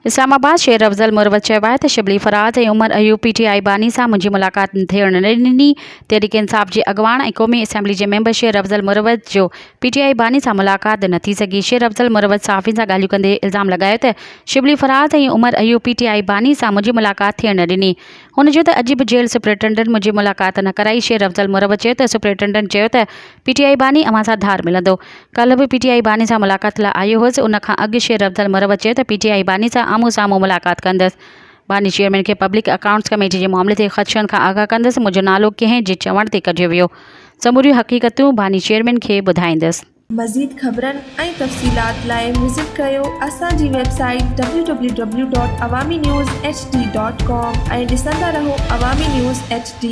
इस्लामाबाद शेर अफ़ज़ल मुरवत चयो आहे त शिबली फराज ऐं उमर अयूब PTI बानी सां मुंहिंजी मुलाक़ात थियण न ॾिनी। तहरीक इंसाफ़ जे अॻवान ऐं क़ौमी असेंबली जे मेंबर शेर अफ़ज़ल मुरवत जो PTI बानी सां मुलाक़ात न थी सघी। शेर अफ़ज़ल मुरवत सहाफ़ियुनि सां ॻाल्हियूं कंदे इल्ज़ाम लॻायो त शिबली फराज ऐं उमर अयूब PTI बानी सां मुंहिंजी मुलाक़ात थियण न ॾिनी। हुन चयो त अॼु बि जेल सुप्रिंटेंडेंट मुंहिंजी मुलाक़ात न कराई। शेर अफ़ज़ल मुरवत चयो त सुप्रिंटेंडेंट चयो त PTI बानी अव्हां सां धार मिलंदो। कल्ह बि PTI बानी सां मुलाक़ात लाइ आयो हुअसि। उन खां अॻु शेर अफ़ज़ल मुरवत चयो त PTI बानी सां आम्हूं साम्हूं मुलाक़ात कंदसि। बानी चेयरमैन खे पब्लिक अकाउंट्स कमेटी जे मामले ते ख़दशनि खां आगाह कंदसि। मुंहिंजो नालो कंहिं जे चवण ते कढियो वियो। समूरियूं हक़ीक़तूं बानी चेयरमैन खे ॿुधाईंदसि। मज़ीद ख़बरनि ऐं तफ़सीलात लाइ विज़िट कयो असांजी वेबसाइट www.awamiNewsHD.com ऐं ॾिसंदा रहो अवामी न्यूज़ HD।